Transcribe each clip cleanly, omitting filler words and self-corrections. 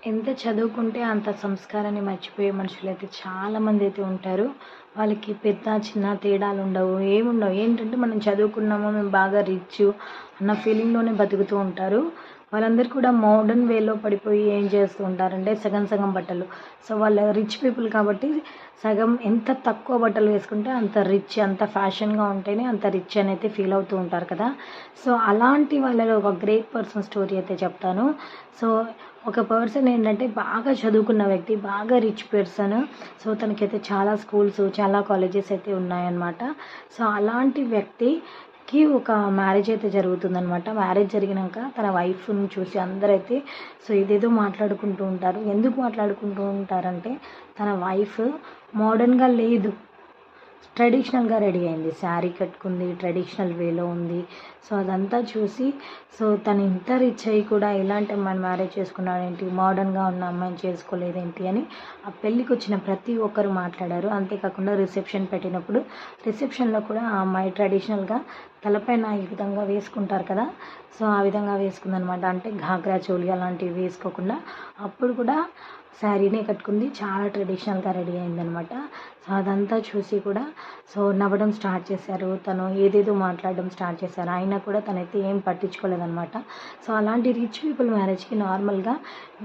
ఎంత చదువుకుంటే అంత సంస్కారాన్ని మర్చిపోయే మనుషులైతే చాలామంది అయితే ఉంటారు. వాళ్ళకి పెద్ద, చిన్న తేడాలు ఉండవు. ఏముండవు. ఏంటంటే మనం చదువుకున్నాము, మేము బాగా రిచ్చు అన్న ఫీలింగ్‌లోనే బతుకుతూ ఉంటారు. వాళ్ళందరూ కూడా మోడర్న్ వేలో పడిపోయి ఏం చేస్తూ ఉంటారంటే సగం సగం బట్టలు. సో, వాళ్ళు రిచ్ పీపుల్ కాబట్టి సగం ఎంత తక్కువ బట్టలు వేసుకుంటే అంత రిచ్, అంత ఫ్యాషన్‌గా ఉంటేనే అంత రిచ్ అని అయితే ఫీల్ అవుతూ ఉంటారు కదా! సో, అలాంటి వాళ్ళలో ఒక గ్రేట్ పర్సన్ స్టోరీ అయితే చెప్తాను. సో, ఒక పర్సన్ ఏంటంటే బాగా చదువుకున్న వ్యక్తి, బాగా రిచ్ పర్సన్. సో, తనకైతే చాలా స్కూల్స్, చాలా కాలేజెస్ అయితే ఉన్నాయన్నమాట. సో, అలాంటి వ్యక్తికి ఒక మ్యారేజ్ అయితే జరుగుతుందనమాట. మ్యారేజ్ జరిగినాక తన వైఫ్‌ని చూసి అందరైతే సో, ఇదేదో మాట్లాడుకుంటూ ఉంటారు. ఎందుకు మాట్లాడుకుంటూ ఉంటారంటే తన వైఫ్ మోడర్న్‌గా లేదు. ట్రెడిషనల్‌గా రెడీ అయింది. శారీ కట్టుకుంది. ట్రెడిషనల్ వేలో ఉంది. సో, అదంతా చూసి సో, తను ఇంత రిచ్ అయ్యి కూడా ఇలాంటి అమ్మాయిని మ్యారేజ్ చేసుకున్నాడేంటి? మోడర్న్‌గా ఉన్న అమ్మాయిని చేసుకోలేదేంటి? అని ఆ పెళ్ళికొచ్చిన ప్రతి ఒక్కరు మాట్లాడారు. అంతేకాకుండా రిసెప్షన్ పెట్టినప్పుడు రిసెప్షన్‌లో కూడా ఆ అమ్మాయి ట్రెడిషనల్‌గా తలపైన ఈ విధంగా వేసుకుంటారు కదా! సో, ఆ విధంగా వేసుకుందనమాట. అంటే ఘాగ్రా, చోలి అలాంటివి వేసుకోకుండా అప్పుడు కూడా శారీనే కట్టుకుంది. చాలా ట్రెడిషనల్‌గా రెడీ అయిందనమాట. సో, అదంతా చూసి కూడా సో, నవ్వడం స్టార్ట్ చేశారు. తను ఏదేదో మాట్లాడడం స్టార్ట్ చేశారు. అయినా కూడా తనైతే ఏం పట్టించుకోలేదనమాట. సో, అలాంటి రిచ్ పీపుల్ మ్యారేజ్‌కి నార్మల్‌గా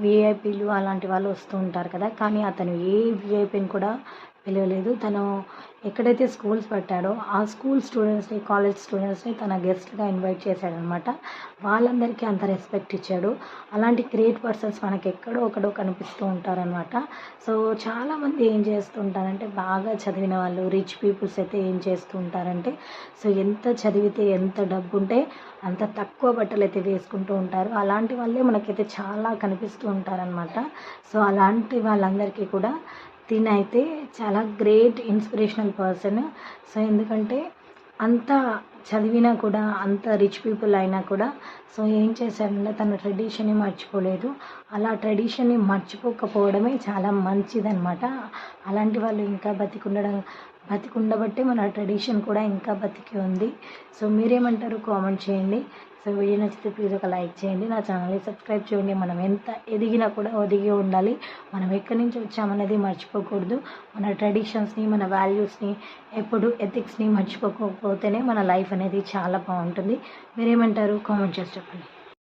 వీఐపీలు అలాంటి వాళ్ళు వస్తూ ఉంటారు కదా! కానీ అతను ఏ వీఐపీని కూడా పిలవలేదు. తను ఎక్కడైతే స్కూల్స్ పెట్టాడో ఆ స్కూల్ స్టూడెంట్స్‌ని, కాలేజ్ స్టూడెంట్స్‌ని తన గెస్ట్‌గా ఇన్వైట్ చేశాడనమాట. వాళ్ళందరికీ అంత రెస్పెక్ట్ ఇచ్చాడు. అలాంటి గ్రేట్ పర్సన్స్ మనకి ఎక్కడో ఒకడో కనిపిస్తూ ఉంటారనమాట. సో, చాలామంది ఏం చేస్తూ ఉంటారంటే బాగా చదివిన వాళ్ళు రిచ్ పీపుల్స్ అయితే ఏం చేస్తూ ఉంటారంటే సో, ఎంత చదివితే ఎంత డబ్బుంటే అంత తక్కువ బట్టలైతే వేసుకుంటూ ఉంటారు. అలాంటి వాళ్ళే మనకైతే చాలా కనిపిస్తూ ఉంటారనమాట. సో, అలాంటి వాళ్ళందరికీ కూడా తినైతే చాలా గ్రేట్ ఇన్స్పిరేషనల్ పర్సన్. సో, ఎందుకంటే అంత చదివినా కూడా అంత రిచ్ పీపుల్ అయినా కూడా సో, ఏం చేశాడంటే తన ట్రెడిషన్‌ని మర్చిపోలేదు. అలా ట్రెడిషన్‌ని మర్చిపోకపోవడమే చాలా మంచిదనమాట. అలాంటి వాళ్ళు ఇంకా బతికుండబట్టే మన ట్రెడిషన్ కూడా ఇంకా బతికి ఉంది. సో, మీరేమంటారు? కామెంట్ చేయండి. సో, వీడియో నచ్చితే ప్లీజ్ ఒక లైక్ చేయండి. నా ఛానల్‌ని సబ్స్క్రైబ్ చేయండి. మనం ఎంత ఎదిగినా కూడా ఒదిగి ఉండాలి. మనం ఎక్కడి నుంచి వచ్చామనేది మర్చిపోకూడదు. మన ట్రెడిషన్స్‌ని, మన వాల్యూస్‌ని, ఎప్పుడు ఎథిక్స్‌ని మర్చిపోకపోతేనే మన లైఫ్ అనేది చాలా బాగుంటుంది. మీరేమంటారు? కామెంట్ చేసి చెప్పండి.